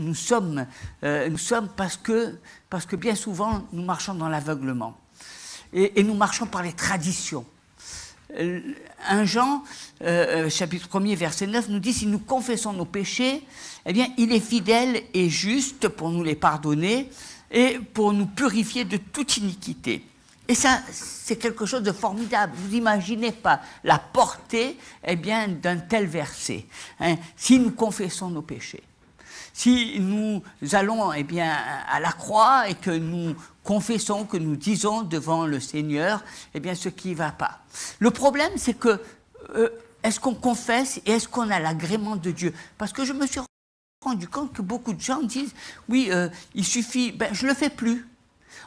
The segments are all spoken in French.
nous sommes parce que bien souvent, nous marchons dans l'aveuglement. Et nous marchons par les traditions. 1 Jean, chapitre 1er, verset 9, nous dit « Si nous confessons nos péchés, eh bien, il est fidèle et juste pour nous les pardonner et pour nous purifier de toute iniquité. » Et ça, c'est quelque chose de formidable. Vous n'imaginez pas la portée d'un tel verset. Hein. Si nous confessons nos péchés, si nous allons à la croix et que nous confessons, que nous disons devant le Seigneur ce qui ne va pas. Le problème, c'est que est-ce qu'on confesse et est-ce qu'on a l'agrément de Dieu? Parce que je me suis rendu compte que beaucoup de gens disent « Oui, il suffit, je ne le fais plus ».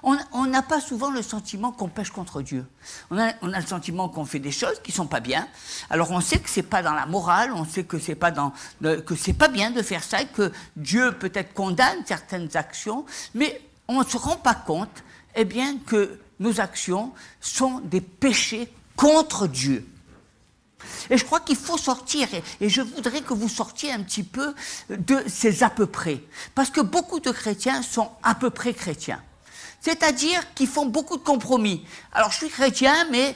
On n'a pas souvent le sentiment qu'on pêche contre Dieu. On a le sentiment qu'on fait des choses qui ne sont pas bien. Alors on sait que ce n'est pas dans la morale, on sait que ce n'est pas bien de faire ça, et que Dieu peut-être condamne certaines actions, mais on ne se rend pas compte que nos actions sont des péchés contre Dieu. Et je crois qu'il faut sortir, et je voudrais que vous sortiez un petit peu de ces à peu près. Parce que beaucoup de chrétiens sont à peu près chrétiens. C'est-à-dire qu'ils font beaucoup de compromis. Alors, je suis chrétien, mais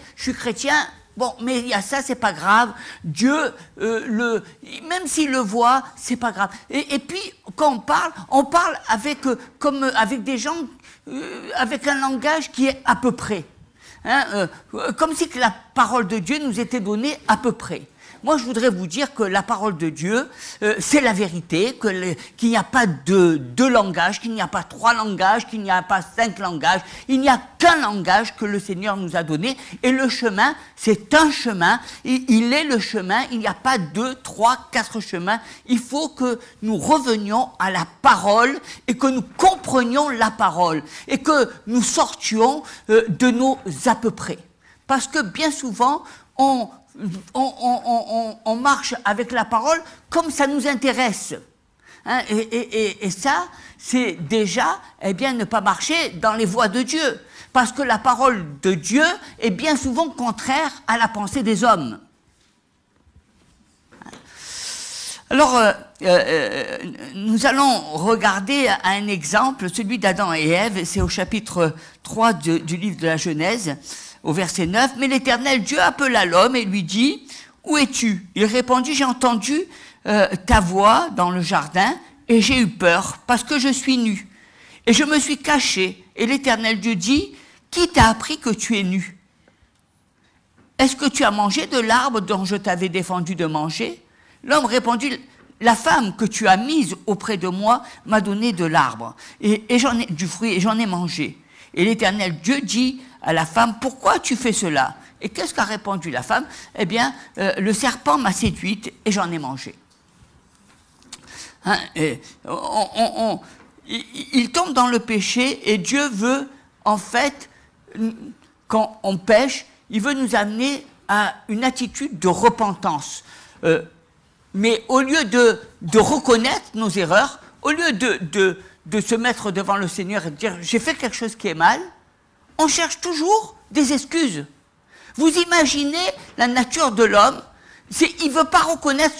bon, mais il y a ça, c'est pas grave. Dieu, même s'il le voit, c'est pas grave. Et puis, quand on parle comme avec des gens, avec un langage qui est à peu près. Hein, comme si que la parole de Dieu nous était donnée à peu près. Moi, je voudrais vous dire que la parole de Dieu, c'est la vérité, qu'il n'y a pas deux langages, qu'il n'y a pas 3 langages, qu'il n'y a pas 5 langages. Il n'y a qu'un langage que le Seigneur nous a donné. Et le chemin, c'est un chemin. Il est le chemin. Il n'y a pas 2, 3, 4 chemins. Il faut que nous revenions à la parole et que nous comprenions la parole. Et que nous sortions de nos à peu près. Parce que bien souvent, on marche avec la parole comme ça nous intéresse. Hein, et ça, c'est déjà ne pas marcher dans les voies de Dieu. Parce que la parole de Dieu est bien souvent contraire à la pensée des hommes. Alors, nous allons regarder un exemple, celui d'Adam et Ève, c'est au chapitre 3 du livre de la Genèse, au verset 9, « Mais l'Éternel Dieu appela l'homme et lui dit, « Où es-tu » Il répondit, « J'ai entendu ta voix dans le jardin et j'ai eu peur parce que je suis nu. Et je me suis caché. Et l'Éternel Dieu dit, « Qui t'a appris que tu es nu? Est-ce que tu as mangé de l'arbre dont je t'avais défendu de manger ?» L'homme répondit, « La femme que tu as mise auprès de moi m'a donné de l'arbre et j'en ai du fruit et j'en ai mangé. » Et l'Éternel Dieu dit à la femme, « Pourquoi tu fais cela ?» Et qu'est-ce qu'a répondu la femme? « Eh bien, le serpent m'a séduite et j'en ai mangé. » Hein, il tombe dans le péché et Dieu veut, en fait, quand on pêche, il veut nous amener à une attitude de repentance. Mais au lieu de reconnaître nos erreurs, au lieu de se mettre devant le Seigneur et de dire « j'ai fait quelque chose qui est mal », on cherche toujours des excuses. Vous imaginez la nature de l'homme, il ne veut pas reconnaître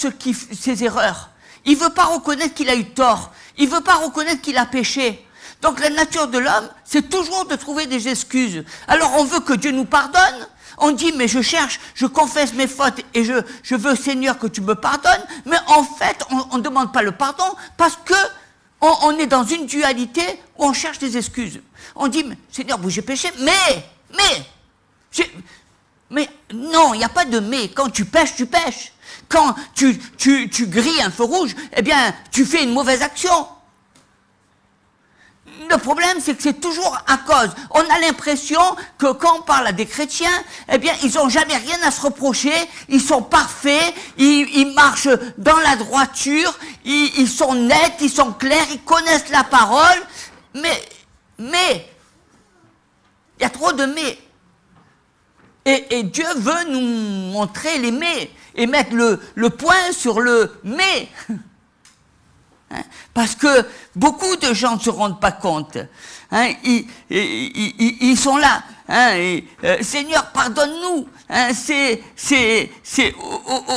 ses erreurs, il ne veut pas reconnaître qu'il a eu tort, il ne veut pas reconnaître qu'il a péché. Donc la nature de l'homme, c'est toujours de trouver des excuses. Alors on veut que Dieu nous pardonne, on dit mais je confesse mes fautes et je veux Seigneur que tu me pardonnes, mais en fait on ne demande pas le pardon parce que on est dans une dualité où on cherche des excuses. On dit, Seigneur, j'ai péché, mais non, il n'y a pas de mais. Quand tu pêches, tu pêches. Quand tu grilles un feu rouge, eh bien, tu fais une mauvaise action. Le problème, c'est que c'est toujours à cause. On a l'impression que quand on parle à des chrétiens, eh bien, ils n'ont jamais rien à se reprocher, ils sont parfaits, ils marchent dans la droiture, ils sont nets, ils sont clairs, ils connaissent la parole, mais, il y a trop de mais. Et Dieu veut nous montrer les mais, et mettre le point sur le mais. Hein, parce que beaucoup de gens ne se rendent pas compte. Hein, ils sont là. Hein, Seigneur, pardonne-nous. Hein,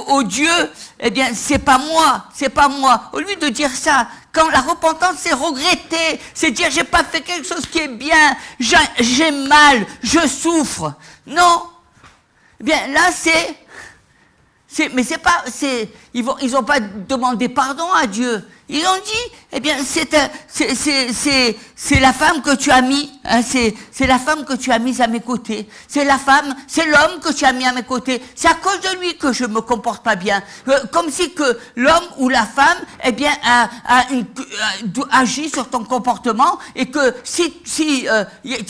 au Dieu, eh bien, c'est pas moi, c'est pas moi. Au lieu de dire ça, quand la repentance, c'est regretter, c'est dire j'ai pas fait quelque chose qui est bien, j'ai mal, je souffre. Non. Eh bien, là, mais c'est pas, ils ont pas demandé pardon à Dieu. Ils ont dit, eh bien, c'est la femme que tu as mis, hein, c'est la femme que tu as mise à mes côtés. C'est l'homme que tu as mis à mes côtés. C'est à cause de lui que je me comporte pas bien. Comme si que l'homme ou la femme, eh bien, agit sur ton comportement et que si tu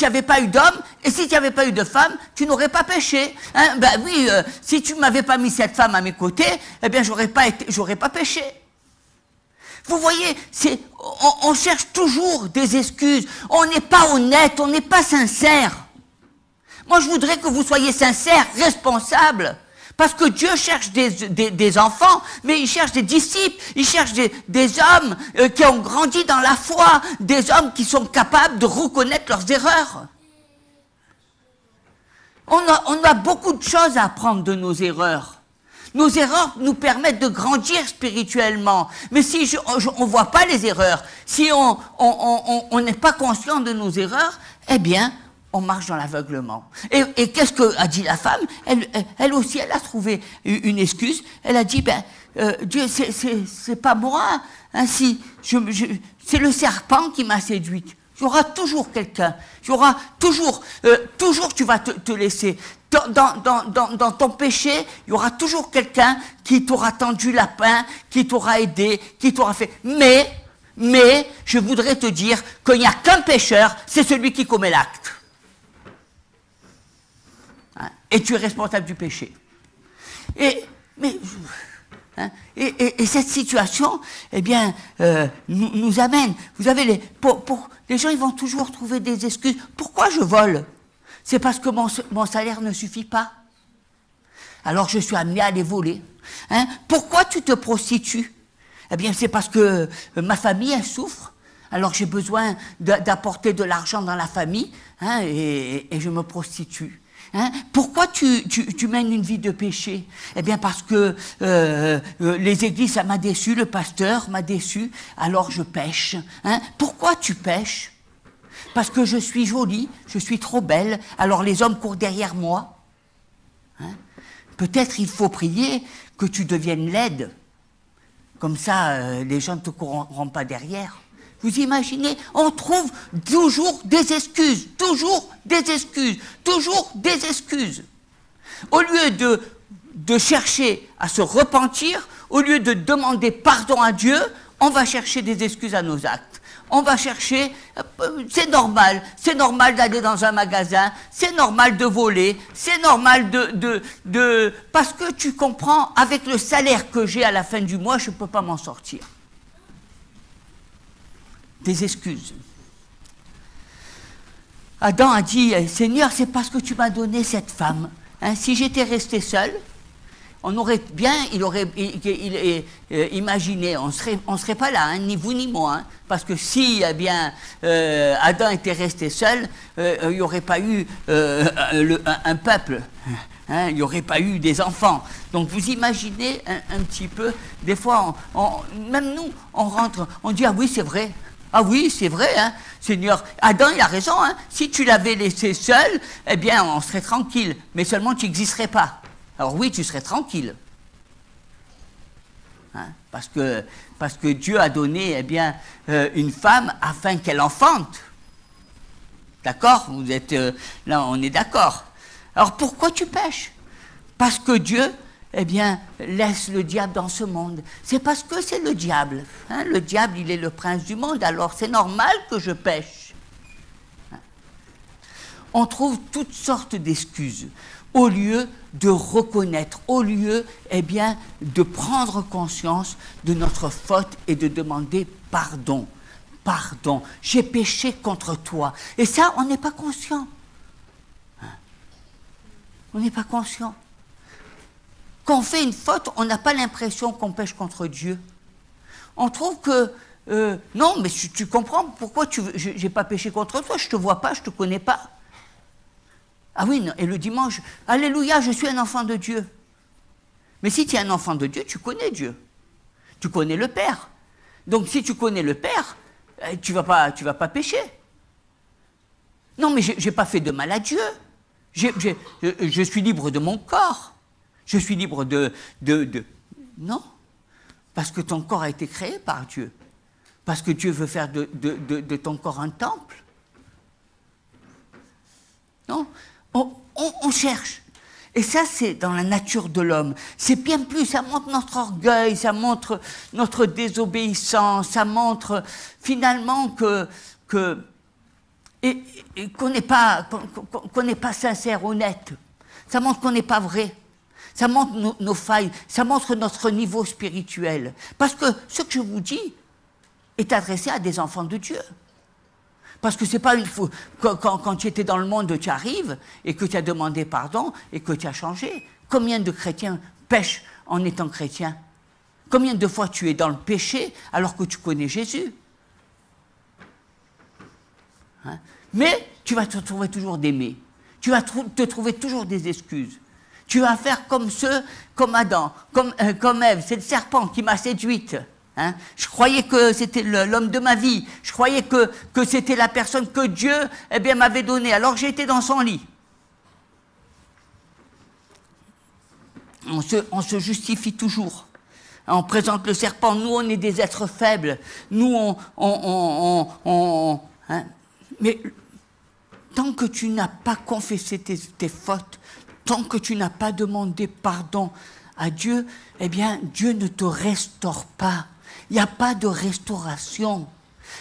n'avais pas eu d'homme et si tu n'avais pas eu de femme, tu n'aurais pas péché. Hein? Ben oui, si tu m'avais pas mis cette femme à mes côtés, eh bien, j'aurais pas péché. Vous voyez, on cherche toujours des excuses. On n'est pas honnête, on n'est pas sincère. Moi, je voudrais que vous soyez sincères, responsables. Parce que Dieu cherche des enfants, mais il cherche des disciples, il cherche des hommes qui ont grandi dans la foi, des hommes qui sont capables de reconnaître leurs erreurs. On a beaucoup de choses à apprendre de nos erreurs. Nos erreurs nous permettent de grandir spirituellement. Mais si on ne voit pas les erreurs, si on n'est pas conscient de nos erreurs, eh bien, on marche dans l'aveuglement. Et qu'est-ce qu'a dit la femme? Elle aussi, elle a trouvé une excuse. Elle a dit, Dieu, c'est pas moi. Hein, c'est le serpent qui m'a séduite. Il y aura toujours quelqu'un. Il y aura toujours tu vas te laisser. Dans ton péché, il y aura toujours quelqu'un qui t'aura tendu la main, qui t'aura aidé, qui t'aura fait. Mais, je voudrais te dire qu'il n'y a qu'un pécheur, c'est celui qui commet l'acte. Hein? Et tu es responsable du péché. Et cette situation, eh bien, nous amène. Vous savez, les gens, ils vont toujours trouver des excuses. Pourquoi je vole? C'est parce que mon salaire ne suffit pas. Alors je suis amené à aller voler. Hein? Pourquoi tu te prostitues? Eh bien, c'est parce que ma famille, elle souffre. Alors j'ai besoin d'apporter de l'argent dans la famille, hein, et je me prostitue. Hein? Pourquoi tu mènes une vie de péché? Eh bien parce que les églises, ça m'a déçu, le pasteur m'a déçu, alors je pêche. Hein? Pourquoi tu pêches? Parce que je suis jolie, je suis trop belle, alors les hommes courent derrière moi. Hein? Peut-être il faut prier que tu deviennes laide. Comme ça, les gens ne te courront pas derrière. Vous imaginez, on trouve toujours des excuses, toujours des excuses, toujours des excuses. Au lieu de chercher à se repentir, au lieu de demander pardon à Dieu, on va chercher des excuses à nos actes. On va chercher, c'est normal d'aller dans un magasin, c'est normal de voler, c'est normal parce que tu comprends, avec le salaire que j'ai à la fin du mois, je ne peux pas m'en sortir. Des excuses. Adam a dit, Seigneur, c'est parce que tu m'as donné cette femme. Hein, si j'étais resté seul, on aurait bien, il imaginé, on serait pas là, hein, ni vous ni moi, hein, parce que si, eh bien, Adam était resté seul, il n'y aurait pas eu un peuple, hein, il n'y aurait pas eu des enfants. Donc vous imaginez un petit peu, des fois, même nous, on rentre, on dit, ah oui, c'est vrai. Ah oui, c'est vrai, hein, Seigneur. Adam, il a raison, hein, si tu l'avais laissé seul, eh bien, on serait tranquille, mais seulement tu n'existerais pas. Alors oui, tu serais tranquille. Hein, parce que Dieu a donné, eh bien, une femme afin qu'elle enfante. D'accord? Vous êtes là, on est d'accord. Alors pourquoi tu pêches? Parce que Dieu, eh bien, laisse le diable dans ce monde. C'est parce que c'est le diable. Hein, le diable, il est le prince du monde, alors c'est normal que je pêche. Hein. On trouve toutes sortes d'excuses. Au lieu de reconnaître, au lieu, eh bien, de prendre conscience de notre faute et de demander pardon. Pardon, j'ai péché contre toi. Et ça, on n'est pas conscient. Hein? On n'est pas conscient. Quand on fait une faute, on n'a pas l'impression qu'on pêche contre Dieu. On trouve que non, mais tu comprends pourquoi j'ai pas péché contre toi, je te vois pas, je te connais pas. Ah oui, non, et le dimanche, alléluia, je suis un enfant de Dieu. Mais si tu es un enfant de Dieu, tu connais Dieu. Tu connais le Père. Donc si tu connais le Père, tu vas pas pécher. Non, mais j'ai pas fait de mal à Dieu. Je suis libre de mon corps. Je suis libre de... Non. Parce que ton corps a été créé par Dieu. Parce que Dieu veut faire de ton corps un temple. Non. On cherche. Et ça, c'est dans la nature de l'homme. C'est bien plus, ça montre notre orgueil, ça montre notre désobéissance, ça montre finalement qu'on n'est pas sincère, honnête. Ça montre qu'on n'est pas vrai. Ça montre nos failles, ça montre notre niveau spirituel. Parce que ce que je vous dis est adressé à des enfants de Dieu. Parce que c'est pas une fois, quand tu étais dans le monde, tu arrives et que tu as demandé pardon et que tu as changé. Combien de chrétiens pêchent en étant chrétiens? Combien de fois tu es dans le péché alors que tu connais Jésus? Hein? Mais tu vas te trouver toujours d'aimer. Tu vas te trouver toujours des excuses. Tu vas faire comme Adam, comme Ève. C'est le serpent qui m'a séduite. Hein? Je croyais que c'était l'homme de ma vie. Je croyais que c'était la personne que Dieu m'avait donnée. Alors j'ai été dans son lit. On se justifie toujours. On présente le serpent. Nous, on est des êtres faibles. Nous, hein? Mais tant que tu n'as pas confessé tes fautes, tant que tu n'as pas demandé pardon à Dieu, Dieu ne te restaure pas. Il n'y a pas de restauration.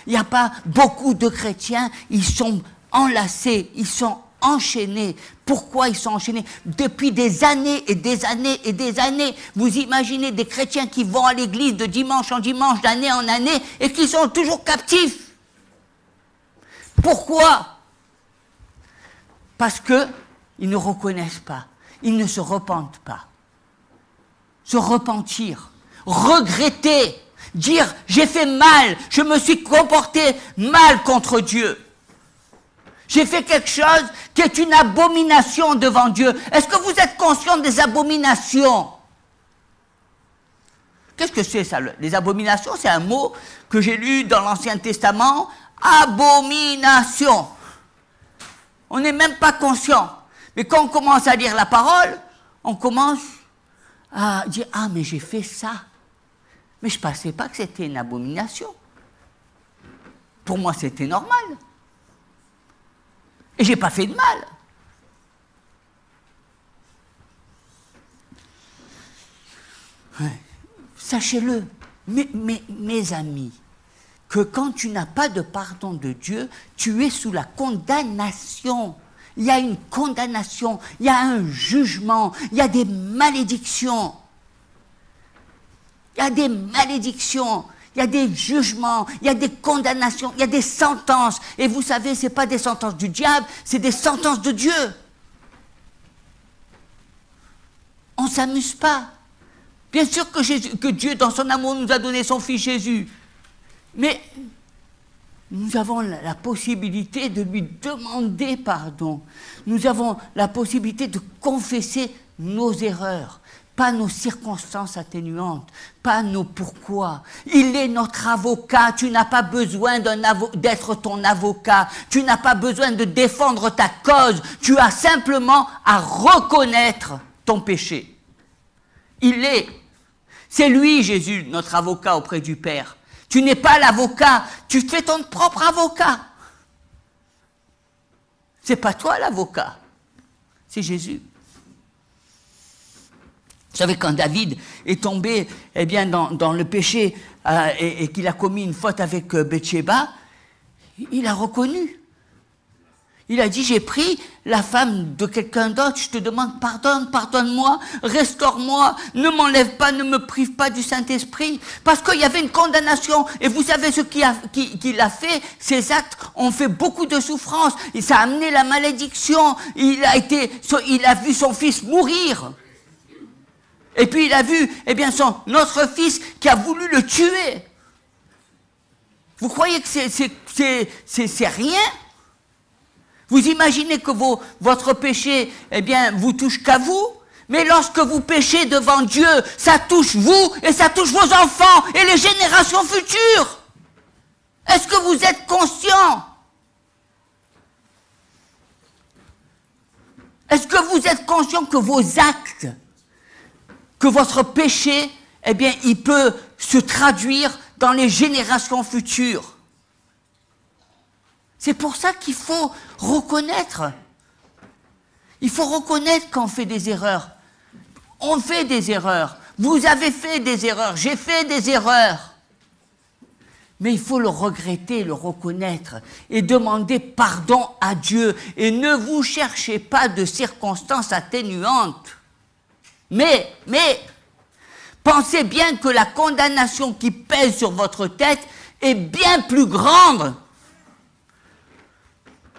Il n'y a pas beaucoup de chrétiens, ils sont enlacés, ils sont enchaînés. Pourquoi ils sont enchaînés? Depuis des années et des années et des années. Vous imaginez des chrétiens qui vont à l'église de dimanche en dimanche, d'année en année, et qui sont toujours captifs. Pourquoi? Parce qu'ils ne reconnaissent pas, ils ne se repentent pas. Se repentir, regretter, dire j'ai fait mal, je me suis comporté mal contre Dieu. J'ai fait quelque chose qui est une abomination devant Dieu. Est-ce que vous êtes conscient des abominations? Qu'est-ce que c'est ça? Les abominations, c'est un mot que j'ai lu dans l'Ancien Testament. Abomination. On n'est même pas conscient. Mais quand on commence à lire la parole, on commence à dire « Ah, mais j'ai fait ça. » Mais je ne pensais pas que c'était une abomination. Pour moi, c'était normal. Et je n'ai pas fait de mal. Ouais. Sachez-le, mes amis, que quand tu n'as pas de pardon de Dieu, tu es sous la condamnation. Il y a une condamnation, il y a un jugement, il y a des malédictions. Il y a des malédictions, il y a des jugements, il y a des condamnations, il y a des sentences. Et vous savez, ce n'est pas des sentences du diable, c'est des sentences de Dieu. On ne s'amuse pas. Bien sûr que Dieu, dans son amour, nous a donné son Fils Jésus. Mais nous avons la possibilité de lui demander pardon. Nous avons la possibilité de confesser nos erreurs. Pas nos circonstances atténuantes, pas nos pourquoi. Il est notre avocat, tu n'as pas besoin d'être ton avocat, tu n'as pas besoin de défendre ta cause, tu as simplement à reconnaître ton péché. C'est lui, Jésus, notre avocat auprès du Père. Tu n'es pas l'avocat, tu te fais ton propre avocat. C'est pas toi l'avocat, c'est Jésus. Vous savez, quand David est tombé dans le péché et qu'il a commis une faute avec Bathsheba, il a reconnu. Il a dit, j'ai pris la femme de quelqu'un d'autre, je te demande pardonne-moi, restaure-moi, ne m'enlève pas, ne me prive pas du Saint-Esprit. Parce qu'il y avait une condamnation. Et vous savez ce qu'il a fait? Ces actes ont fait beaucoup de souffrance. Et ça a amené la malédiction. Il a vu son fils mourir. Et puis il a vu, notre fils qui a voulu le tuer. Vous croyez que c'est rien? Vous imaginez que votre péché, eh bien, vous touche qu'à vous? Mais lorsque vous péchez devant Dieu, ça touche vous et ça touche vos enfants et les générations futures. Est-ce que vous êtes conscient? Est-ce que vous êtes conscient que vos actes, que votre péché, eh bien, il peut se traduire dans les générations futures? C'est pour ça qu'il faut reconnaître. Il faut reconnaître qu'on fait des erreurs. On fait des erreurs. Vous avez fait des erreurs. J'ai fait des erreurs. Mais il faut le regretter, le reconnaître et demander pardon à Dieu. Et ne vous cherchez pas de circonstances atténuantes. Mais, pensez bien que la condamnation qui pèse sur votre tête est bien plus grande.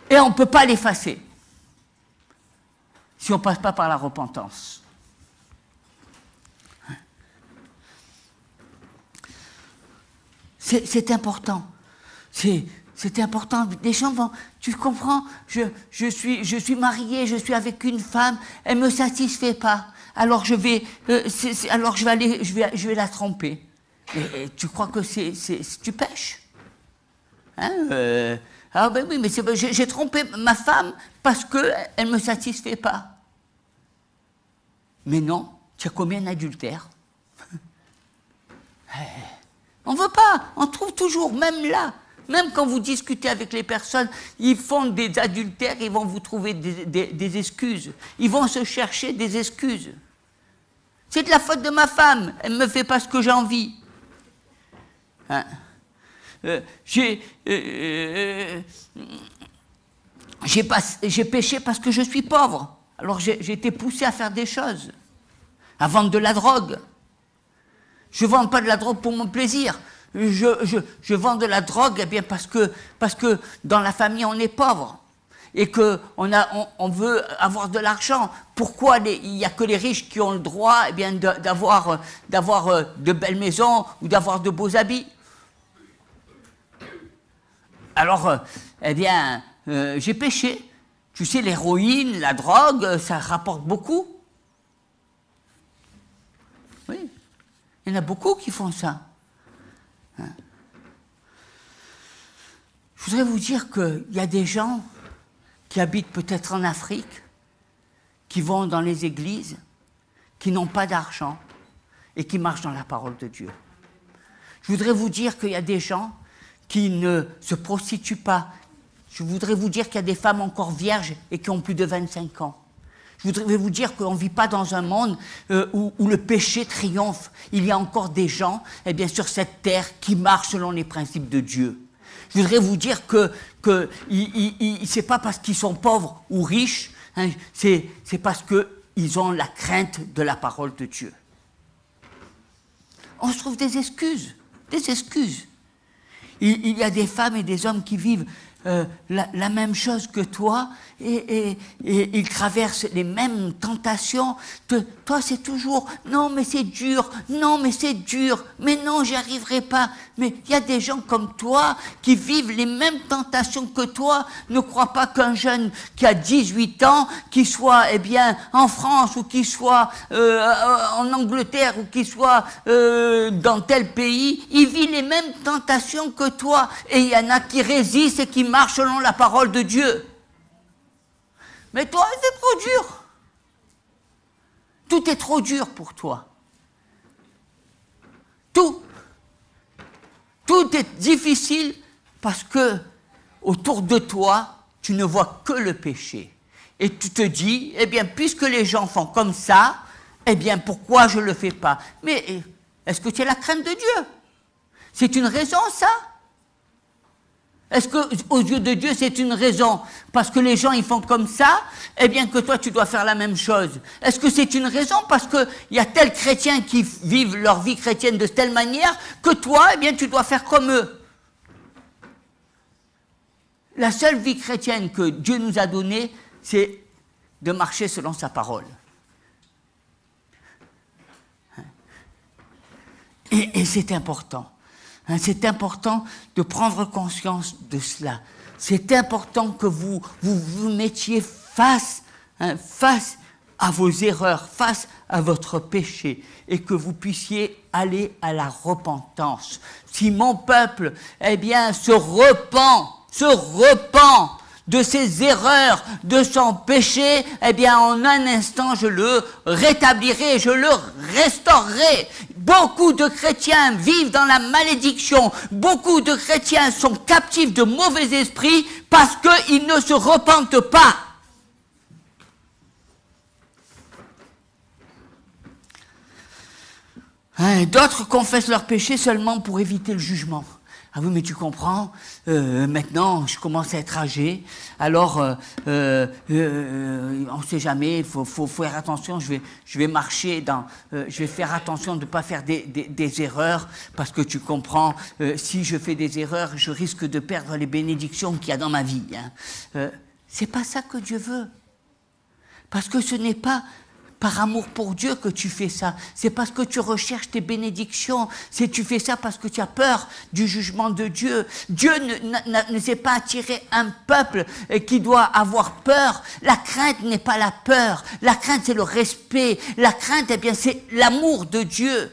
Et on ne peut pas l'effacer si on ne passe pas par la repentance. C'est important. C'est important. Les gens vont... Tu comprends? Je suis marié, je suis avec une femme, elle ne me satisfait pas. Alors je vais la tromper. Et tu crois que tu pêches? Hein? Ah ben oui, mais j'ai trompé ma femme parce qu'elle ne me satisfait pas. Mais non, tu as commis un adultère. On ne veut pas, on trouve toujours, même là, même quand vous discutez avec les personnes, ils font des adultères, ils vont vous trouver des excuses. Ils vont se chercher des excuses. C'est de la faute de ma femme, elle ne me fait pas ce que j'ai envie. Hein? J'ai péché parce que je suis pauvre. Alors j'ai été poussé à faire des choses, à vendre de la drogue. Je ne vends pas de la drogue pour mon plaisir. Je vends de la drogue eh bien parce que dans la famille on est pauvre et qu'on veut avoir de l'argent. Pourquoi il n'y a que les riches qui ont le droit eh bien, d'avoir de belles maisons ou d'avoir de beaux habits? Alors, eh bien, j'ai péché. Tu sais, l'héroïne, la drogue, ça rapporte beaucoup. Oui, il y en a beaucoup qui font ça. Hein? Je voudrais vous dire qu'il y a des gens qui habitent peut-être en Afrique, qui vont dans les églises, qui n'ont pas d'argent et qui marchent dans la parole de Dieu. Je voudrais vous dire qu'il y a des gens qui ne se prostituent pas. Je voudrais vous dire qu'il y a des femmes encore vierges et qui ont plus de 25 ans. Je voudrais vous dire qu'on ne vit pas dans un monde où le péché triomphe. Il y a encore des gens eh bien, sur cette terre qui marchent selon les principes de Dieu. Je voudrais vous dire que c'est pas parce qu'ils sont pauvres ou riches, hein, c'est parce qu'ils ont la crainte de la parole de Dieu. On se trouve des excuses, des excuses. Il y a des femmes et des hommes qui vivent la même chose que toi et ils traversent les mêmes tentations. Toi, c'est toujours « Non, mais c'est dur, non, mais c'est dur, mais non, j'y arriverai pas. » Mais il y a des gens comme toi qui vivent les mêmes tentations que toi. Ne crois pas qu'un jeune qui a 18 ans, qui soit eh bien, en France ou qui soit en Angleterre ou qui soit dans tel pays, il vit les mêmes tentations que toi. Et il y en a qui résistent et qui marchent selon la parole de Dieu. Mais toi, c'est trop dur. Tout est trop dur pour toi. Tout est difficile parce que autour de toi, tu ne vois que le péché. Et tu te dis, eh bien, puisque les gens font comme ça, eh bien, pourquoi je ne le fais pas? Mais est-ce que tu as la crainte de Dieu? C'est une raison, ça? Est-ce qu'aux yeux de Dieu, c'est une raison parce que les gens, ils font comme ça, eh bien que toi, tu dois faire la même chose? Est-ce que c'est une raison parce qu'il y a tels chrétiens qui vivent leur vie chrétienne de telle manière que toi, eh bien, tu dois faire comme eux? La seule vie chrétienne que Dieu nous a donnée, c'est de marcher selon sa parole. Et c'est important. Hein, c'est important de prendre conscience de cela. C'est important que vous mettiez face à vos erreurs, face à votre péché, et que vous puissiez aller à la repentance. Si mon peuple, eh bien, se repent de ses erreurs, de son péché, eh bien, en un instant, je le rétablirai, je le restaurerai. Beaucoup de chrétiens vivent dans la malédiction. Beaucoup de chrétiens sont captifs de mauvais esprits parce qu'ils ne se repentent pas. Hein, d'autres confessent leurs péchés seulement pour éviter le jugement. Ah oui, mais tu comprends, maintenant je commence à être âgé, alors on ne sait jamais, il faut faire attention, je vais marcher je vais faire attention de ne pas faire des erreurs, parce que tu comprends, si je fais des erreurs, je risque de perdre les bénédictions qu'il y a dans ma vie. Hein. C'est pas ça que Dieu veut, parce que ce n'est pas par amour pour Dieu que tu fais ça. C'est parce que tu recherches tes bénédictions. Tu fais ça parce que tu as peur du jugement de Dieu. Dieu ne s'est pas attiré un peuple qui doit avoir peur. La crainte n'est pas la peur. La crainte, c'est le respect. La crainte, eh bien, c'est l'amour de Dieu.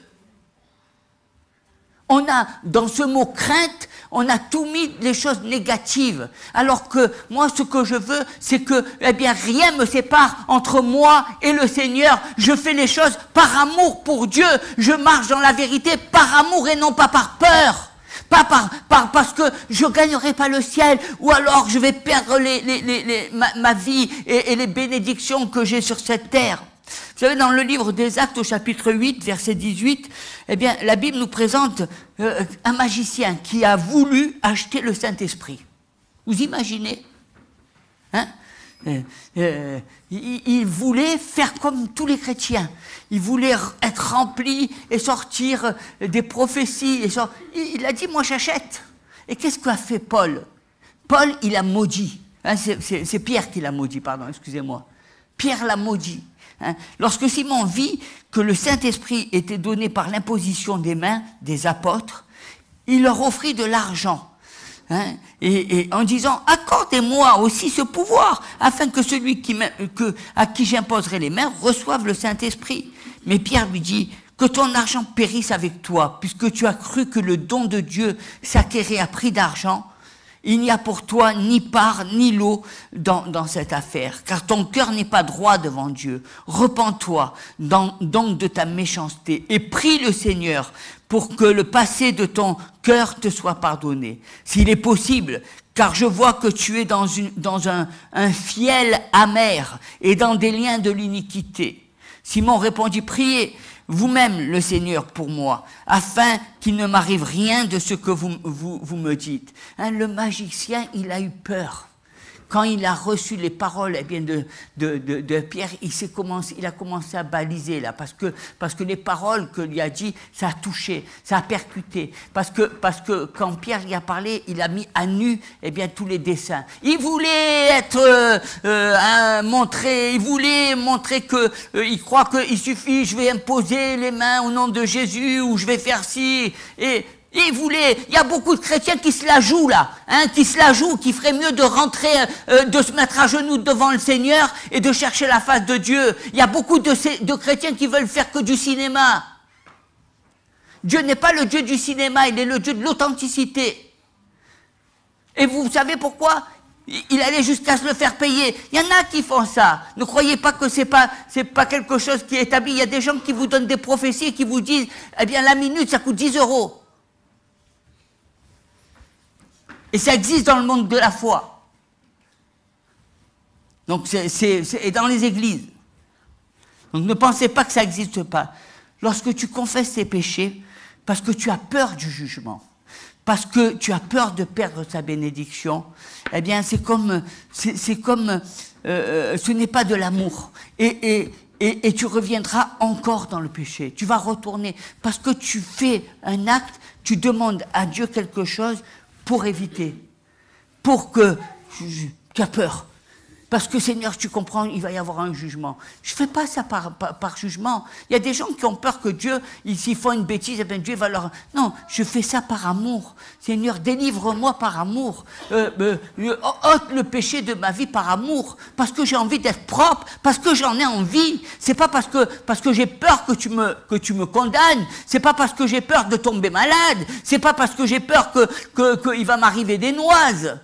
On a, dans ce mot crainte, on a tout mis les choses négatives. Alors que moi, ce que je veux, c'est que, eh bien, rien ne me sépare entre moi et le Seigneur. Je fais les choses par amour pour Dieu. Je marche dans la vérité par amour et non pas par peur. Pas parce que je ne gagnerai pas le ciel, ou alors je vais perdre ma vie et les bénédictions que j'ai sur cette terre. Vous savez, dans le livre des Actes, au chapitre 8, verset 18, eh bien, la Bible nous présente un magicien qui a voulu acheter le Saint-Esprit. Vous imaginez, hein? Il voulait faire comme tous les chrétiens. Il voulait être rempli et sortir des prophéties. Il a dit, moi j'achète. Et qu'est-ce qu'a fait Paul? Paul, il a maudit. Hein, c'est Pierre qui l'a maudit, pardon, excusez-moi. Pierre l'a maudit. Hein. Lorsque Simon vit que le Saint-Esprit était donné par l'imposition des mains des apôtres, il leur offrit de l'argent, hein, et en disant « Accordez-moi aussi ce pouvoir, afin que celui à qui j'imposerai les mains reçoive le Saint-Esprit. » Mais Pierre lui dit « Que ton argent périsse avec toi, puisque tu as cru que le don de Dieu s'acquérait à prix d'argent. Il n'y a pour toi ni part ni lot dans cette affaire, car ton cœur n'est pas droit devant Dieu. Repens-toi donc de ta méchanceté et prie le Seigneur pour que le passé de ton cœur te soit pardonné, s'il est possible, car je vois que tu es dans un fiel amer et dans des liens de l'iniquité. » Simon répondit, « Priez vous-même le Seigneur pour moi, afin qu'il ne m'arrive rien de ce que vous me dites. » Hein, le magicien, il a eu peur. Quand il a reçu les paroles, eh bien, de Pierre, il a commencé à baliser là, parce que les paroles que lui a dit, ça a touché, ça a percuté, parce que quand Pierre y a parlé, il a mis à nu, eh bien, tous les desseins. Il voulait montrer que il croit qu'il suffit, je vais imposer les mains au nom de Jésus, ou je vais faire ci, il y a beaucoup de chrétiens qui se la jouent là, hein, qui feraient mieux de rentrer, de se mettre à genoux devant le Seigneur et de chercher la face de Dieu. Il y a beaucoup de chrétiens qui veulent faire que du cinéma. Dieu n'est pas le Dieu du cinéma, il est le Dieu de l'authenticité. Et vous savez pourquoi? Il allait jusqu'à se le faire payer. Il y en a qui font ça. Ne croyez pas que c'est pas quelque chose qui est établi. Il y a des gens qui vous donnent des prophéties et qui vous disent, eh bien, la minute, ça coûte 10 €. Et ça existe dans le monde de la foi. Donc c'est dans les églises. Donc ne pensez pas que ça n'existe pas. Lorsque tu confesses tes péchés, parce que tu as peur du jugement, parce que tu as peur de perdre ta bénédiction, eh bien c'est comme ce n'est pas de l'amour. Et tu reviendras encore dans le péché. Tu vas retourner. Parce que tu fais un acte, tu demandes à Dieu quelque chose pour éviter. Pour que... Tu as peur. Parce que Seigneur, tu comprends, il va y avoir un jugement. Je ne fais pas ça par jugement. Il y a des gens qui ont peur que Dieu, s'ils font une bêtise, eh bien Dieu va leur... Non, je fais ça par amour. Seigneur, délivre-moi par amour. Ôte le péché de ma vie par amour. Parce que j'ai envie d'être propre. Parce que j'en ai envie. C'est pas parce que j'ai peur que tu me condamnes. C'est pas parce que j'ai peur de tomber malade. C'est pas parce que j'ai peur qu'il va m'arriver des noises.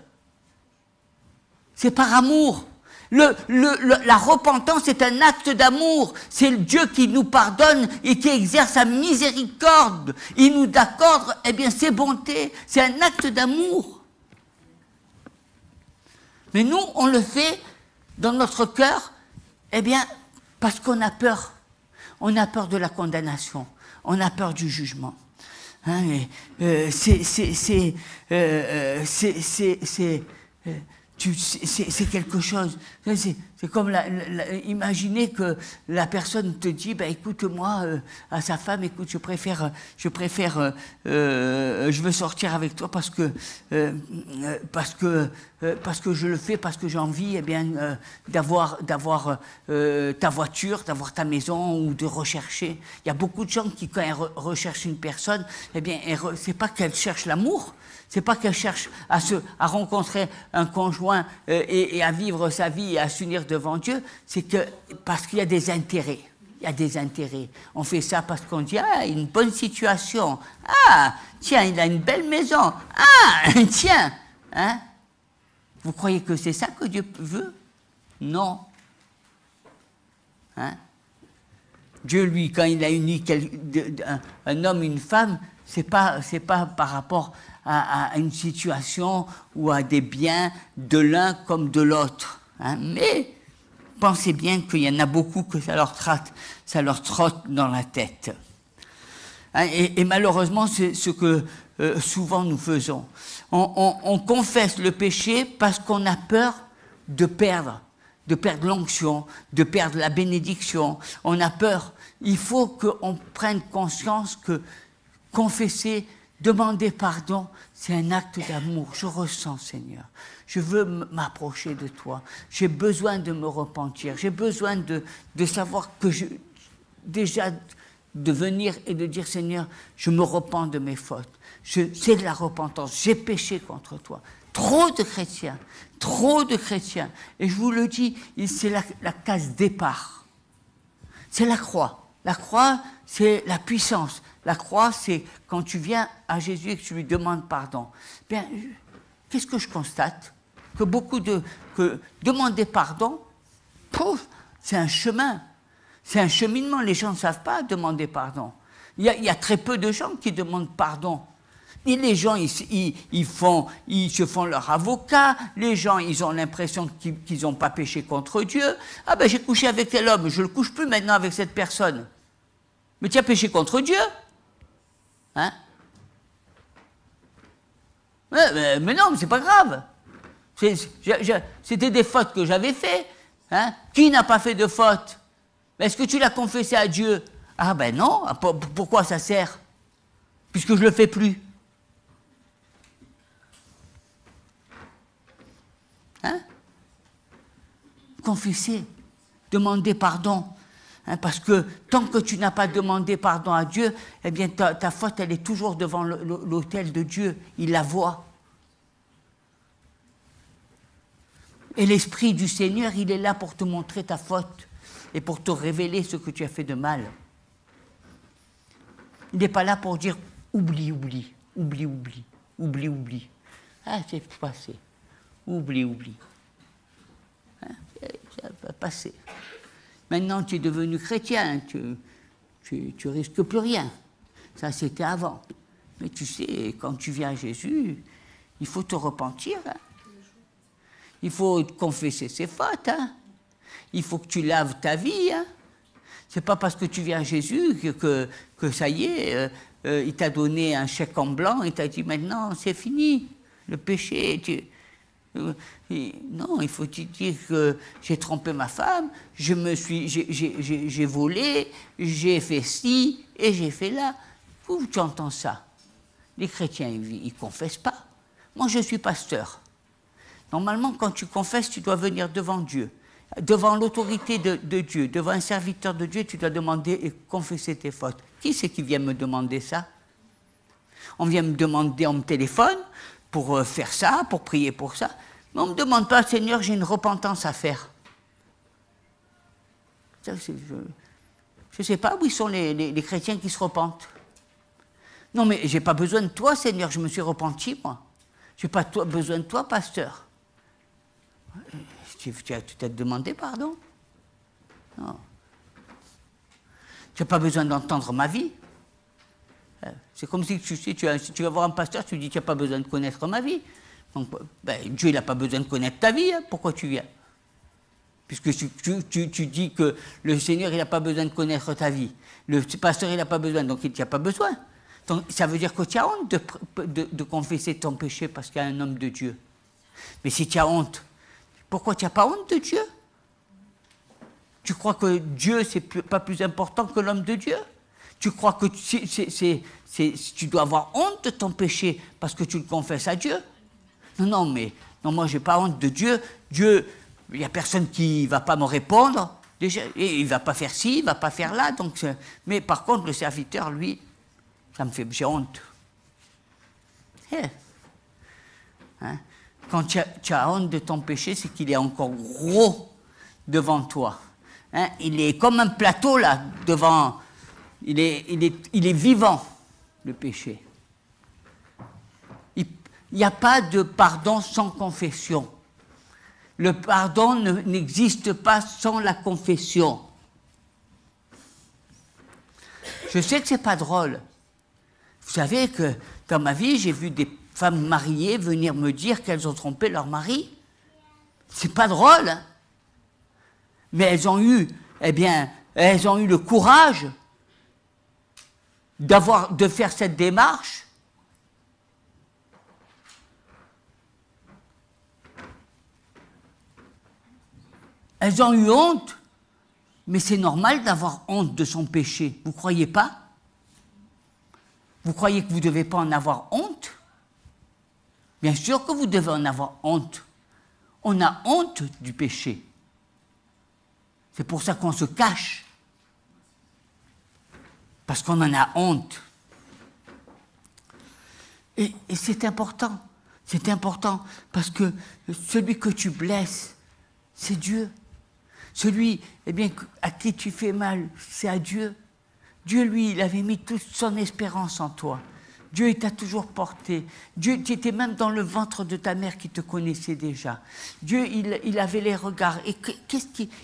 C'est par amour. La repentance est un acte d'amour. C'est le Dieu qui nous pardonne et qui exerce sa miséricorde. Il nous accorde, eh bien, ses bontés. C'est un acte d'amour. Mais nous, on le fait dans notre cœur, eh bien, parce qu'on a peur. On a peur de la condamnation. On a peur du jugement. Hein, c'est quelque chose. C'est comme imaginez que la personne te dit, bah, écoute, moi, à sa femme, écoute, je veux sortir avec toi parce que je le fais, parce que j'ai envie, eh bien, d'avoir ta voiture, d'avoir ta maison ou de rechercher. Il y a beaucoup de gens qui, quand elles recherchent une personne, eh bien, c'est pas qu'elles cherchent l'amour. C'est pas qu'elle cherche à rencontrer un conjoint et à vivre sa vie et à s'unir devant Dieu, c'est que parce qu'il y a des intérêts. Il y a des intérêts. On fait ça parce qu'on dit, ah, une bonne situation. Ah, tiens, il a une belle maison. Ah, tiens. Hein? Vous croyez que c'est ça que Dieu veut? Non. Hein? Dieu, lui, quand il a uni un homme, une femme, c'est pas par rapport à une situation ou à des biens de l'un comme de l'autre. Hein. Mais pensez bien qu'il y en a beaucoup que ça leur trotte dans la tête. Hein, et malheureusement, c'est ce que souvent nous faisons. On confesse le péché parce qu'on a peur de perdre l'onction, de perdre la bénédiction. On a peur. Il faut qu'on prenne conscience que confesser, demander pardon, c'est un acte d'amour. Je ressens, Seigneur. Je veux m'approcher de toi. J'ai besoin de me repentir. J'ai besoin de savoir que déjà de venir et de dire, Seigneur, je me repens de mes fautes. C'est de la repentance. J'ai péché contre toi. Trop de chrétiens. Et je vous le dis, c'est la case départ. C'est la croix. La croix, c'est la puissance. La croix, c'est quand tu viens à Jésus et que tu lui demandes pardon. Bien, qu'est-ce que je constate? Que demander pardon, c'est un chemin. C'est un cheminement. Les gens ne savent pas demander pardon. Il y a très peu de gens qui demandent pardon. Et les gens, ils se font leur avocat. Les gens, ils ont l'impression qu'ils n'ont pas péché contre Dieu. Ah ben, j'ai couché avec tel homme, je ne le couche plus maintenant avec cette personne. Mais tu as péché contre Dieu. Hein? Mais non, mais c'est pas grave. C'était des fautes que j'avais fait. Hein? Qui n'a pas fait de faute? Est-ce que tu l'as confessé à Dieu? Ah ben non, pourquoi ça sert? Puisque je ne le fais plus. Hein? Confesser, demander pardon. Hein, parce que tant que tu n'as pas demandé pardon à Dieu, eh bien ta faute, elle est toujours devant l'autel de Dieu. Il la voit. Et l'Esprit du Seigneur, il est là pour te montrer ta faute et pour te révéler ce que tu as fait de mal. Il n'est pas là pour dire oublie. Ah, c'est passé. Oublie. Hein, ça va passer. Maintenant, tu es devenu chrétien, tu risques plus rien. Ça, c'était avant. Mais tu sais, quand tu viens à Jésus, il faut te repentir. Hein. Il faut confesser ses fautes. Hein. Il faut que tu laves ta vie. Hein. C'est pas parce que tu viens à Jésus que ça y est, il t'a donné un chèque en blanc et t'a dit maintenant, c'est fini. Le péché, non, il faut te dire que j'ai trompé ma femme, j'ai volé, j'ai fait ci et j'ai fait là. Où tu entends ça? Les chrétiens, ils ne confessent pas. Moi, je suis pasteur. Normalement, quand tu confesses, tu dois venir devant Dieu, devant l'autorité de Dieu, devant un serviteur de Dieu, tu dois demander et confesser tes fautes. Qui c'est qui vient me demander ça? On vient me demander, on me téléphone pour faire ça, pour prier pour ça. Mais on ne me demande pas, Seigneur, j'ai une repentance à faire. Je ne sais pas où sont les chrétiens qui se repentent. Non, mais je n'ai pas besoin de toi, Seigneur, je me suis repenti, moi. Je n'ai pas besoin de toi, pasteur. Tu t'as demandé pardon? Non. Tu n'as pas besoin d'entendre ma vie. C'est comme si tu vas voir un pasteur, tu lui dis tu n'as pas besoin de connaître ma vie. Donc, Dieu il n'a pas besoin de connaître ta vie, hein. Pourquoi tu viens? Puisque tu dis que le Seigneur il n'a pas besoin de connaître ta vie. Le pasteur il n'a pas besoin, donc il n'y a pas besoin. Donc, ça veut dire que tu as honte de confesser ton péché parce qu'il y a un homme de Dieu. Mais si tu as honte, pourquoi tu n'as pas honte de Dieu? Tu crois que Dieu, c'est pas plus important que l'homme de Dieu? Tu crois que tu dois avoir honte de ton péché parce que tu le confesses à Dieu? Non, moi, je n'ai pas honte de Dieu. Dieu, il n'y a personne qui ne va pas me répondre. Déjà, et il ne va pas faire ci, il ne va pas faire là. Donc, mais par contre, le serviteur, lui, j'ai honte. Hein? Quand tu as honte de ton péché, c'est qu'il est encore gros devant toi. Hein? Il est comme un plateau là, devant. Il est vivant, le péché. Il n'y a pas de pardon sans confession. Le pardon n'existe pas sans la confession. Je sais que ce n'est pas drôle. Vous savez que dans ma vie, j'ai vu des femmes mariées venir me dire qu'elles ont trompé leur mari. C'est pas drôle, hein? Mais elles ont eu le courage de faire cette démarche. Elles ont eu honte, mais c'est normal d'avoir honte de son péché. Vous ne croyez pas? Vous croyez que vous ne devez pas en avoir honte? Bien sûr que vous devez en avoir honte. On a honte du péché. C'est pour ça qu'on se cache. Parce qu'on en a honte. Et c'est important. C'est important parce que celui que tu blesses, c'est Dieu. Celui à qui tu fais mal, c'est à Dieu. Dieu, lui, il avait mis toute son espérance en toi. Dieu, il t'a toujours porté. Dieu, tu étais même dans le ventre de ta mère qui te connaissait déjà. Dieu, il avait les regards. Et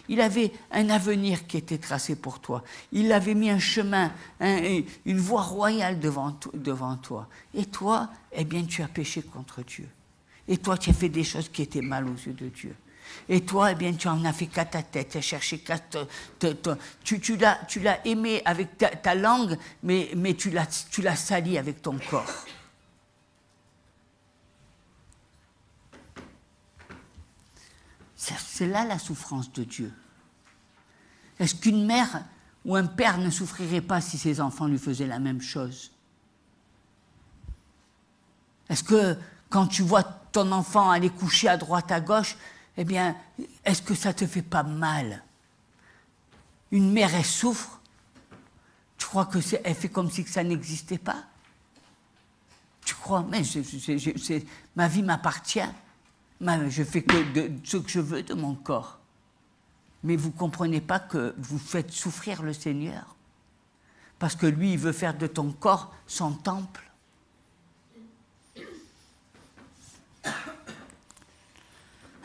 il avait un avenir qui était tracé pour toi. Il avait mis un chemin, une voie royale devant toi. Et toi, tu as péché contre Dieu. Et toi, tu as fait des choses qui étaient mal aux yeux de Dieu. Et toi, tu en as fait qu'à ta tête, tu as cherché qu'à tu l'as aimé avec ta langue, mais tu l'as sali avec ton corps. C'est là la souffrance de Dieu. Est-ce qu'une mère ou un père ne souffrirait pas si ses enfants lui faisaient la même chose? Est-ce que quand tu vois ton enfant aller coucher à droite, à gauche, est-ce que ça ne te fait pas mal? Une mère, elle souffre. Tu crois qu'elle fait comme si ça n'existait pas? Tu crois, mais ma vie m'appartient. Je fais que ce que je veux de mon corps. Mais vous ne comprenez pas que vous faites souffrir le Seigneur? Parce que lui, il veut faire de ton corps son temple.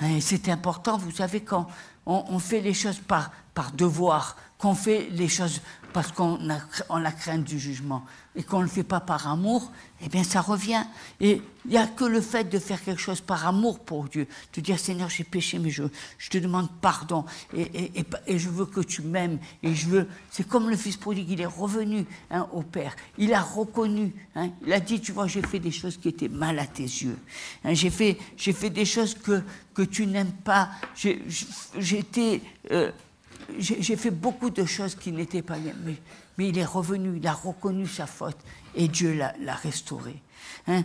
Et c'est important, vous savez, quand on fait les choses par devoir, qu'on fait les choses parce qu'on a la crainte du jugement, et qu'on ne le fait pas par amour, ça revient. Et il n'y a que le fait de faire quelque chose par amour pour Dieu, de dire Seigneur, j'ai péché, mais je te demande pardon, et je veux que tu m'aimes, et c'est comme le fils prodigue, il est revenu au Père, il a reconnu, il a dit, tu vois, j'ai fait des choses qui étaient mal à tes yeux, j'ai fait des choses que tu n'aimes pas, j'ai fait beaucoup de choses qui n'étaient pas bien, mais il est revenu, il a reconnu sa faute et Dieu l'a restauré. Hein?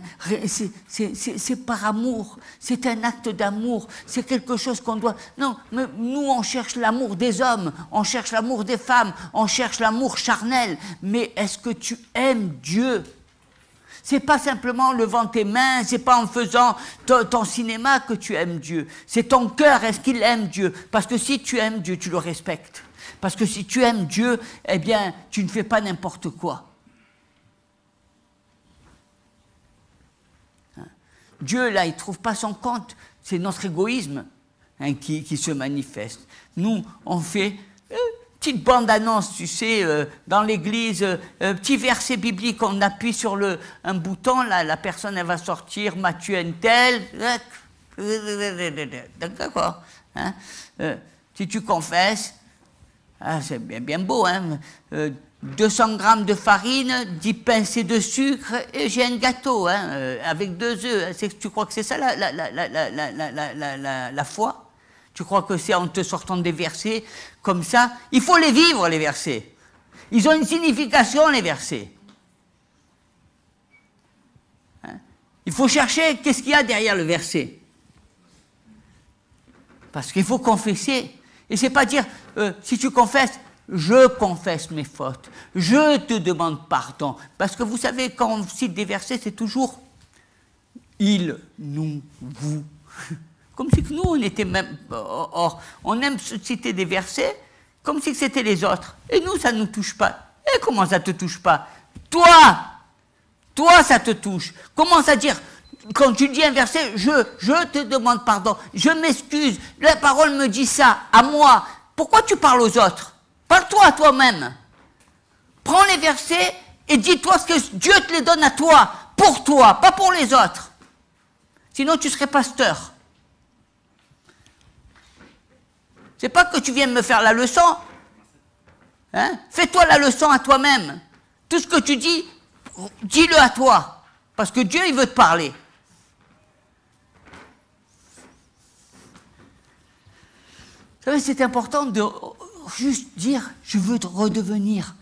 C'est par amour, c'est un acte d'amour, c'est quelque chose qu'on doit... Non, mais nous on cherche l'amour des hommes, on cherche l'amour des femmes, on cherche l'amour charnel, mais est-ce que tu aimes Dieu? C'est pas simplement en levant tes mains, c'est pas en faisant ton cinéma que tu aimes Dieu. C'est ton cœur, est-ce qu'il aime Dieu? Parce que si tu aimes Dieu, tu le respectes. Parce que si tu aimes Dieu, eh bien, tu ne fais pas n'importe quoi. Dieu, là, il ne trouve pas son compte. C'est notre égoïsme qui se manifeste. Nous, on fait... petite bande-annonce, tu sais, dans l'église, petit verset biblique, on appuie sur un bouton, là, la personne, elle va sortir, Matthieu un tel, d'accord, hein, si tu confesses, c'est bien beau, hein, 200 grammes de farine, 10 pincées de sucre, et j'ai un gâteau, hein, avec 2 œufs. Tu crois que c'est ça la foi? Tu crois que c'est en te sortant des versets comme ça? Il faut les vivre, les versets. Ils ont une signification, les versets. Hein? Il faut chercher qu'est-ce qu'il y a derrière le verset. Parce qu'il faut confesser. Et c'est pas dire, si tu confesses, je confesse mes fautes. Je te demande pardon. Parce que vous savez, quand on cite des versets, c'est toujours il, nous, vous. Comme si que nous, on était même... Or, on aime citer des versets comme si c'était les autres. Et nous, ça ne nous touche pas. Et comment ça ne te touche pas? Toi, ça te touche. Commence à dire, quand tu dis un verset, je te demande pardon, je m'excuse, la parole me dit ça, à moi. Pourquoi tu parles aux autres? Parle-toi à toi-même. Prends les versets et dis-toi ce que Dieu te les donne à toi, pour toi, pas pour les autres. Sinon, tu serais pasteur. C'est pas que tu viennes me faire la leçon. Hein? Fais-toi la leçon à toi-même. Tout ce que tu dis, dis-le à toi. Parce que Dieu, il veut te parler. Vous savez, c'est important de juste dire, je veux redevenir.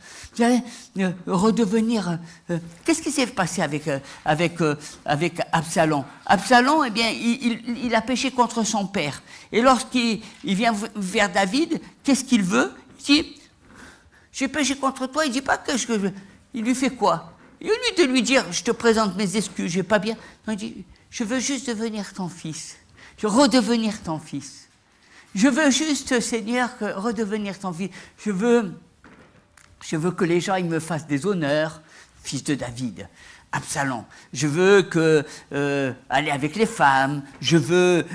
Qu'est-ce qui s'est passé avec Absalom? Absalom, eh bien, il a péché contre son père. Et lorsqu'il vient vers David, qu'est-ce qu'il veut? Il dit, j'ai péché contre toi. Il ne dit pas que je veux. Il lui fait quoi? Et au lieu de lui dire, je te présente mes excuses, je vais pas bien. Non, il dit, je veux juste devenir ton fils. Je veux redevenir ton fils. Je veux juste, Seigneur, redevenir ton fils. Je veux que les gens ils me fassent des honneurs, fils de David, Absalom. Je veux aller avec les femmes, je veux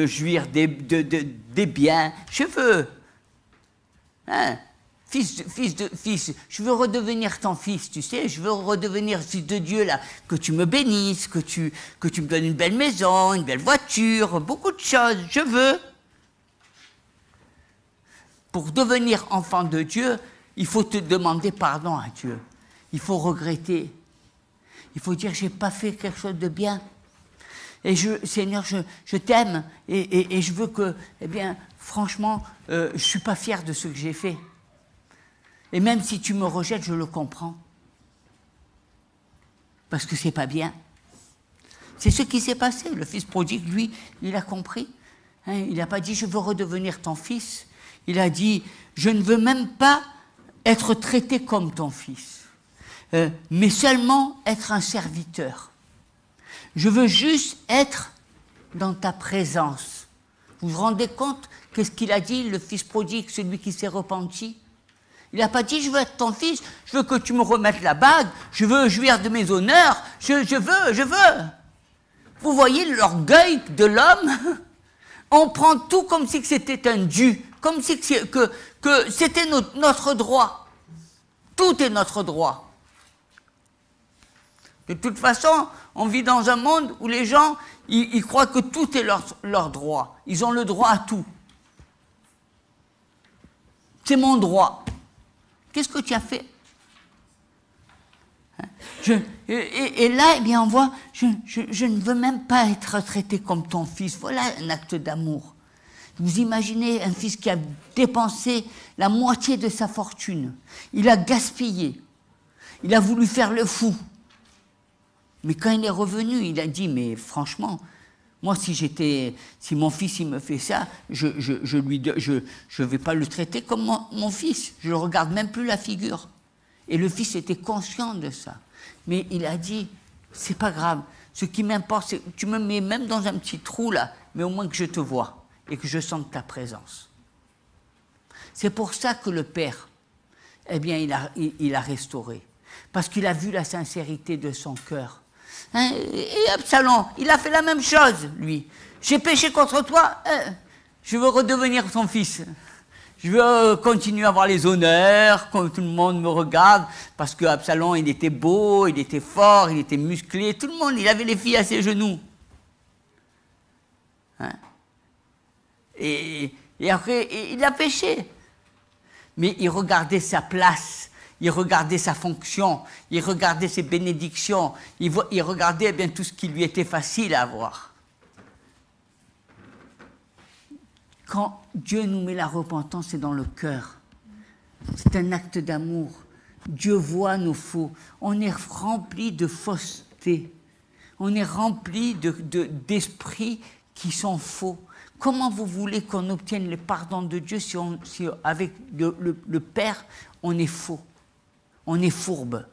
jouir des biens, je veux, hein, fils, je veux redevenir ton fils, tu sais, je veux redevenir fils de Dieu, là, que tu me bénisses, que tu me donnes une belle maison, une belle voiture, beaucoup de choses, je veux. Pour devenir enfant de Dieu, il faut te demander pardon à Dieu. Il faut regretter. Il faut dire, j'ai pas fait quelque chose de bien. Et Seigneur, je t'aime et je veux que, eh bien, franchement, je suis pas fier de ce que j'ai fait. Et même si tu me rejettes, je le comprends. Parce que c'est pas bien. C'est ce qui s'est passé. Le fils prodigue, lui, il a compris. Hein, il n'a pas dit, je veux redevenir ton fils. Il a dit, je ne veux même pas être traité comme ton fils, mais seulement être un serviteur. Je veux juste être dans ta présence. Vous vous rendez compte qu'est-ce qu'il a dit, le fils prodigue, celui qui s'est repenti? Il n'a pas dit, je veux être ton fils, je veux que tu me remettes la bague, je veux jouir de mes honneurs, je veux. Vous voyez l'orgueil de l'homme? On prend tout comme si c'était un dû, comme si que c'était notre droit. Tout est notre droit. De toute façon, on vit dans un monde où les gens, ils croient que tout est leur droit. Ils ont le droit à tout. C'est mon droit. Qu'est-ce que tu as fait? Et là, eh bien, on voit, je ne veux même pas être traité comme ton fils. Voilà un acte d'amour. Vous imaginez un fils qui a dépensé la moitié de sa fortune. Il a gaspillé. Il a voulu faire le fou. Mais quand il est revenu, il a dit, mais franchement, moi, si mon fils il me fait ça, je vais pas le traiter comme mon fils. Je ne regarde même plus la figure. Et le fils était conscient de ça. Mais il a dit, c'est pas grave. Ce qui m'importe, c'est que tu me mets même dans un petit trou là, mais au moins que je te vois et que je sente ta présence. C'est pour ça que le Père, eh bien, il a restauré. Parce qu'il a vu la sincérité de son cœur. Hein, et Absalom, il a fait la même chose, lui. J'ai péché contre toi, je veux redevenir ton fils. Je veux continuer à avoir les honneurs, quand tout le monde me regarde, parce que Absalom, il était beau, il était fort, il était musclé, tout le monde, il avait les filles à ses genoux. Hein? Et après, il a péché. Mais il regardait sa place, il regardait sa fonction, il regardait ses bénédictions, il regardait eh bien, tout ce qui lui était facile à avoir. Quand Dieu nous met la repentance, c'est dans le cœur. C'est un acte d'amour. Dieu voit nos faux. On est rempli de fausseté. On est rempli d'esprits qui sont faux. Comment vous voulez qu'on obtienne le pardon de Dieu si avec le Père, on est faux, on est fourbe?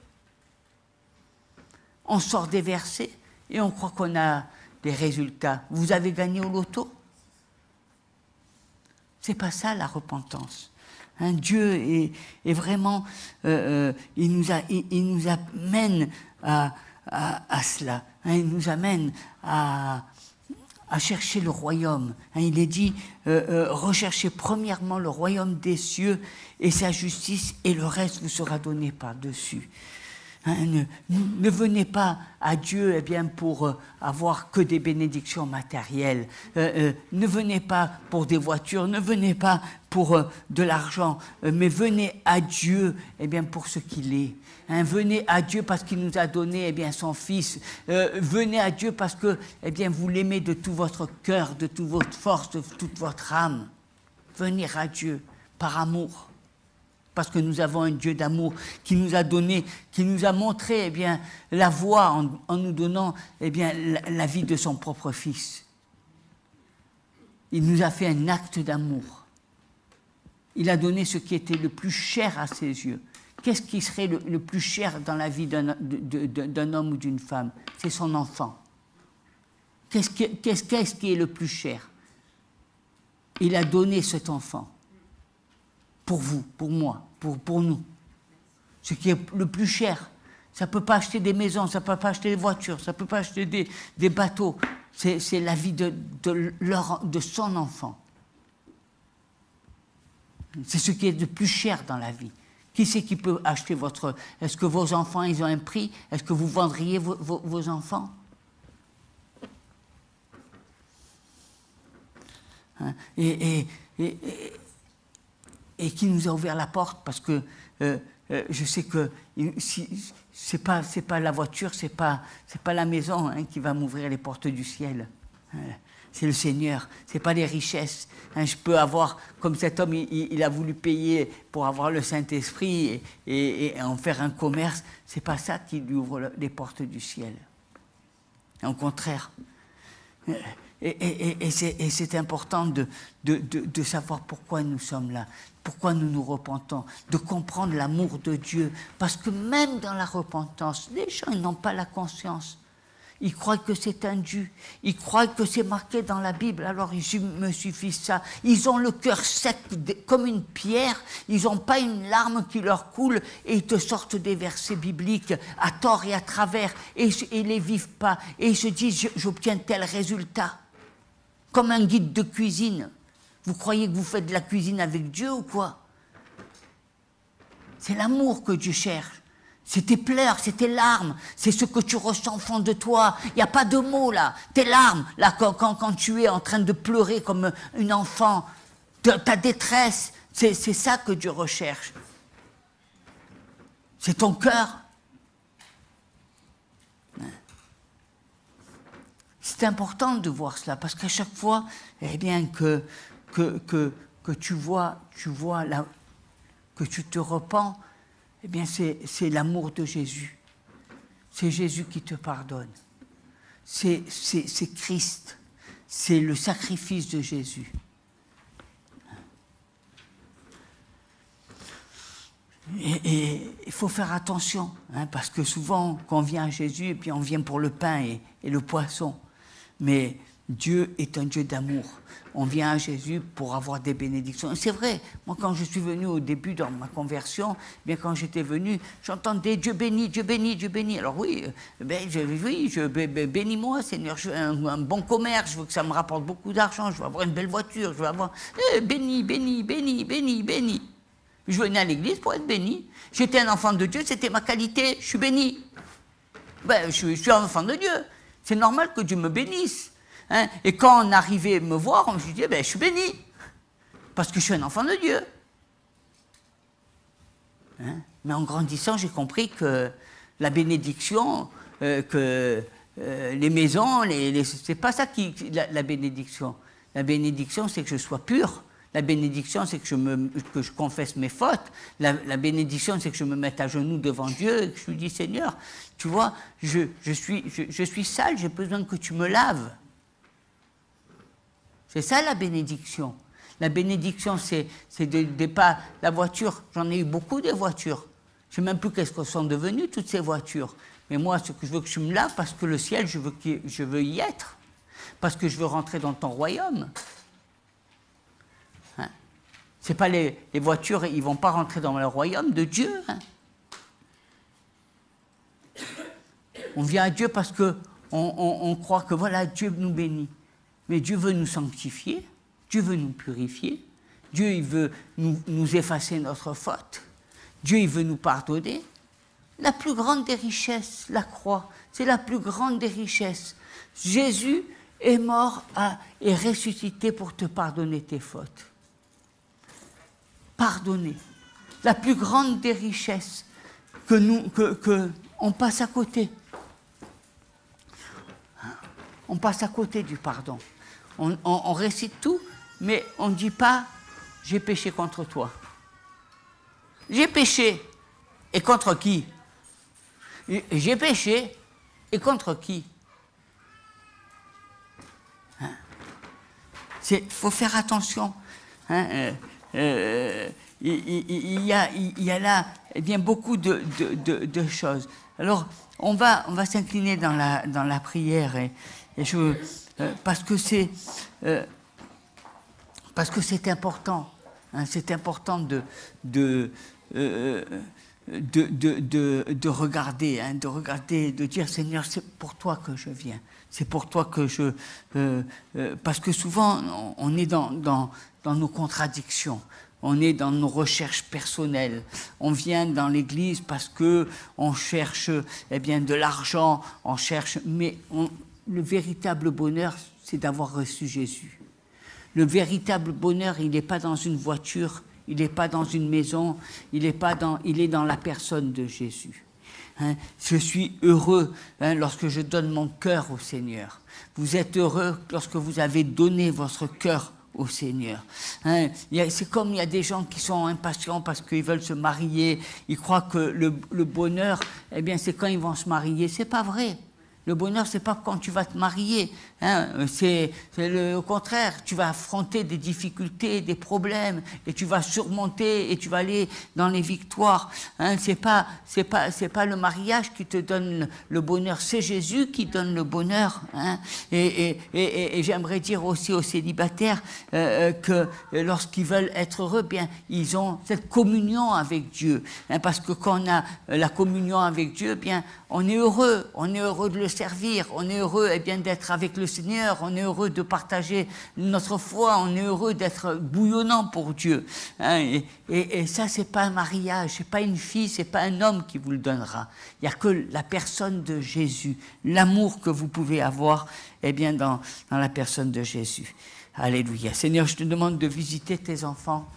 On sort des versets et on croit qu'on a des résultats. Vous avez gagné au loto? C'est pas ça la repentance. Hein, Dieu est vraiment, il nous amène à cela. Hein, il nous amène à chercher le royaume. Hein, il est dit, recherchez premièrement le royaume des cieux et sa justice, et le reste vous sera donné par-dessus. Hein, ne venez pas à Dieu eh bien, pour avoir que des bénédictions matérielles. Ne venez pas pour des voitures, ne venez pas pour de l'argent, mais venez à Dieu eh bien, pour ce qu'il est. Hein, venez à Dieu parce qu'il nous a donné eh bien, son Fils. Venez à Dieu parce que eh bien, vous l'aimez de tout votre cœur, de toute votre force, de toute votre âme. Venir à Dieu par amour. Parce que nous avons un Dieu d'amour qui nous a donné, qui nous a montré eh bien, la voie en nous donnant eh bien, la vie de son propre Fils. Il nous a fait un acte d'amour. Il a donné ce qui était le plus cher à ses yeux. Qu'est-ce qui serait le plus cher dans la vie d'un homme ou d'une femme? C'est son enfant. Qu'est-ce qui est le plus cher? Il a donné cet enfant. Pour vous, pour moi, pour nous. Ce qui est le plus cher. Ça ne peut pas acheter des maisons, ça ne peut pas acheter des voitures, ça ne peut pas acheter des bateaux. C'est la vie de son enfant. C'est ce qui est le plus cher dans la vie. Qui c'est qui peut acheter votre... Est-ce que vos enfants, ils ont un prix? Est-ce que vous vendriez vos enfants? Hein? Et qui nous a ouvert la porte, parce que je sais que si, c'est pas la voiture, c'est pas la maison hein, qui va m'ouvrir les portes du ciel. C'est le Seigneur, c'est pas les richesses. Hein, je peux avoir, comme cet homme, il a voulu payer pour avoir le Saint-Esprit et en faire un commerce. C'est pas ça qui lui ouvre les portes du ciel. Au contraire. Et c'est important de savoir pourquoi nous sommes là, pourquoi nous nous repentons, de comprendre l'amour de Dieu. Parce que même dans la repentance, les gens n'ont pas la conscience. Ils croient que c'est un dû, ils croient que c'est marqué dans la Bible, alors il me suffit ça. Ils ont le cœur sec comme une pierre, ils n'ont pas une larme qui leur coule et ils te sortent des versets bibliques à tort et à travers et ils les vivent pas. Et ils se disent, j'obtiens tel résultat. Comme un guide de cuisine. Vous croyez que vous faites de la cuisine avec Dieu ou quoi? C'est l'amour que Dieu cherche. C'est tes pleurs, c'est tes larmes, c'est ce que tu ressens au fond de toi. Il n'y a pas de mots là. Tes larmes, là, quand tu es en train de pleurer comme une enfant, ta détresse, c'est ça que Dieu recherche. C'est ton cœur. C'est important de voir cela, parce qu'à chaque fois, eh bien, que que tu vois que tu te repens, eh bien c'est l'amour de Jésus. C'est Jésus qui te pardonne. C'est Christ. C'est le sacrifice de Jésus. Et il faut faire attention, hein, parce que souvent, quand on vient à Jésus, et puis on vient pour le pain et le poisson. Mais Dieu est un Dieu d'amour. On vient à Jésus pour avoir des bénédictions. C'est vrai, moi quand je suis venu au début dans ma conversion, eh bien quand j'étais venu, j'entendais Dieu béni, Dieu béni, Dieu béni. Alors oui, bénis-moi Seigneur, je veux un bon commerce, je veux que ça me rapporte beaucoup d'argent, je veux avoir une belle voiture, je veux avoir... béni, béni, béni, béni, béni. Je venais à l'église pour être béni. J'étais un enfant de Dieu, c'était ma qualité, je suis béni. Ben, je suis un enfant de Dieu. C'est normal que Dieu me bénisse. Hein? Et quand on arrivait me voir, on me disait, ben, je suis béni. Parce que je suis un enfant de Dieu. Hein? Mais en grandissant, j'ai compris que la bénédiction, les maisons, c'est pas ça la bénédiction. La bénédiction, c'est que je sois pur. La bénédiction, c'est que je confesse mes fautes. La bénédiction, c'est que je me mette à genoux devant Dieu et que je lui dis, Seigneur, tu vois, je suis sale, j'ai besoin que tu me laves. C'est ça la bénédiction. La bénédiction, c'est pas la voiture. J'en ai eu beaucoup des voitures. Je ne sais même plus qu'est-ce que sont devenues toutes ces voitures. Mais moi, ce que je veux que tu me laves, parce que le ciel, je veux y être. Parce que je veux rentrer dans ton royaume. C'est pas les voitures, ils ne vont pas rentrer dans le royaume de Dieu. Hein. On vient à Dieu parce qu'on croit que voilà, Dieu nous bénit. Mais Dieu veut nous sanctifier, Dieu veut nous purifier, Dieu il veut nous effacer notre faute, Dieu il veut nous pardonner. La plus grande des richesses, la croix, c'est la plus grande des richesses. Jésus est mort et ressuscité pour te pardonner tes fautes. Pardonner. La plus grande des richesses que on passe à côté. On passe à côté du pardon. On récite tout, mais on ne dit pas « j'ai péché contre toi ». J'ai péché. Et contre qui? J'ai péché. Et contre qui? Il faut faire attention. Hein, il y a là eh bien, beaucoup de choses. Alors, on va s'incliner dans la prière parce que c'est important. Hein, c'est important de regarder, hein, de dire Seigneur, c'est pour toi que je viens. C'est pour toi que parce que souvent, on est dans nos contradictions. On est dans nos recherches personnelles. On vient dans l'église parce qu'on cherche eh bien, de l'argent, mais le véritable bonheur, c'est d'avoir reçu Jésus. Le véritable bonheur, il n'est pas dans une voiture, il n'est pas dans une maison, il est dans la personne de Jésus. Hein, je suis heureux lorsque je donne mon cœur au Seigneur. Vous êtes heureux lorsque vous avez donné votre cœur au Seigneur. Hein, c'est comme il y a des gens qui sont impatients parce qu'ils veulent se marier. Ils croient que le bonheur, eh bien, c'est quand ils vont se marier. C'est pas vrai. Le bonheur, c'est pas quand tu vas te marier. Hein, c'est au contraire. Tu vas affronter des difficultés, des problèmes, et tu vas surmonter et tu vas aller dans les victoires. Hein, c'est pas le mariage qui te donne le bonheur. C'est Jésus qui donne le bonheur. Hein, et j'aimerais dire aussi aux célibataires que lorsqu'ils veulent être heureux, bien ils ont cette communion avec Dieu. Hein, parce que quand on a la communion avec Dieu, bien on est heureux de le servir, on est heureux eh bien, d'être avec le Seigneur, on est heureux de partager notre foi, on est heureux d'être bouillonnant pour Dieu. Hein, et ça, c'est pas un mariage, c'est pas une fille, c'est pas un homme qui vous le donnera. Il n'y a que la personne de Jésus, l'amour que vous pouvez avoir eh bien, dans la personne de Jésus. Alléluia. Seigneur, je te demande de visiter tes enfants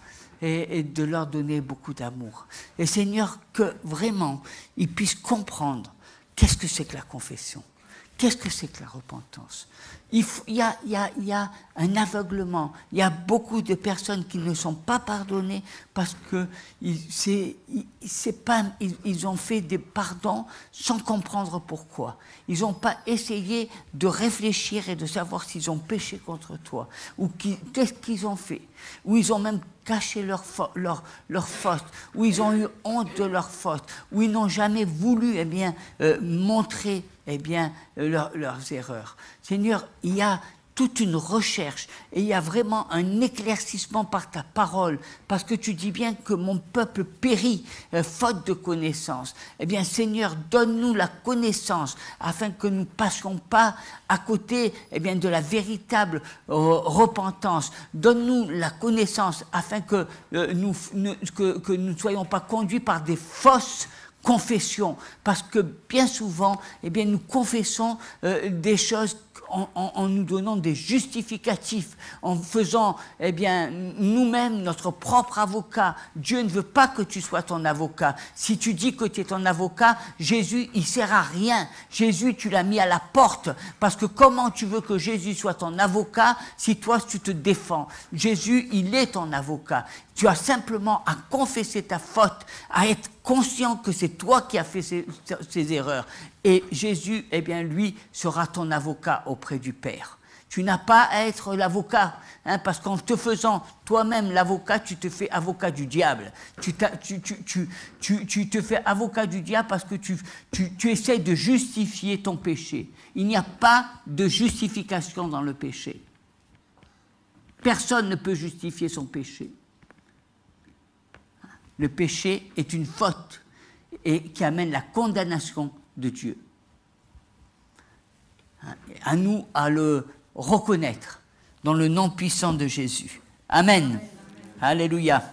et de leur donner beaucoup d'amour. Et Seigneur, que vraiment, ils puissent comprendre qu'est-ce que c'est que la confession. Qu'est-ce que c'est que la repentance? Il y a un aveuglement. Il y a beaucoup de personnes qui ne sont pas pardonnées parce que ils ont fait des pardons sans comprendre pourquoi. Ils n'ont pas essayé de réfléchir et de savoir s'ils ont péché contre toi ou qu'est-ce qu'ils ont fait. Ou ils ont même caché leur faute, ou ils ont eu honte de leur faute, ou ils n'ont jamais voulu montrer leurs erreurs. Seigneur, il y a toute une recherche et il y a vraiment un éclaircissement par ta parole, parce que tu dis bien que mon peuple périt faute de connaissance. Eh bien, Seigneur, donne-nous la connaissance afin que nous ne passions pas à côté de la véritable repentance. Donne-nous la connaissance afin que nous ne soyons pas conduits par des fausses confessions, parce que bien souvent, nous confessons des choses en nous donnant des justificatifs, en faisant nous-mêmes notre propre avocat. Dieu ne veut pas que tu sois ton avocat. Si tu dis que tu es ton avocat, Jésus, il ne sert à rien. Jésus, tu l'as mis à la porte, parce que comment tu veux que Jésus soit ton avocat si toi, tu te défends? Jésus, il est ton avocat. Tu as simplement à confesser ta faute, à être conscient que c'est toi qui as fait ces erreurs. Et Jésus, lui, sera ton avocat auprès du Père. Tu n'as pas à être l'avocat, parce qu'en te faisant toi-même l'avocat, tu te fais avocat du diable. Tu te fais avocat du diable parce que tu essaies de justifier ton péché. Il n'y a pas de justification dans le péché. Personne ne peut justifier son péché. Le péché est une faute et qui amène la condamnation de Dieu. À nous à le reconnaître dans le nom puissant de Jésus. Amen. Alléluia.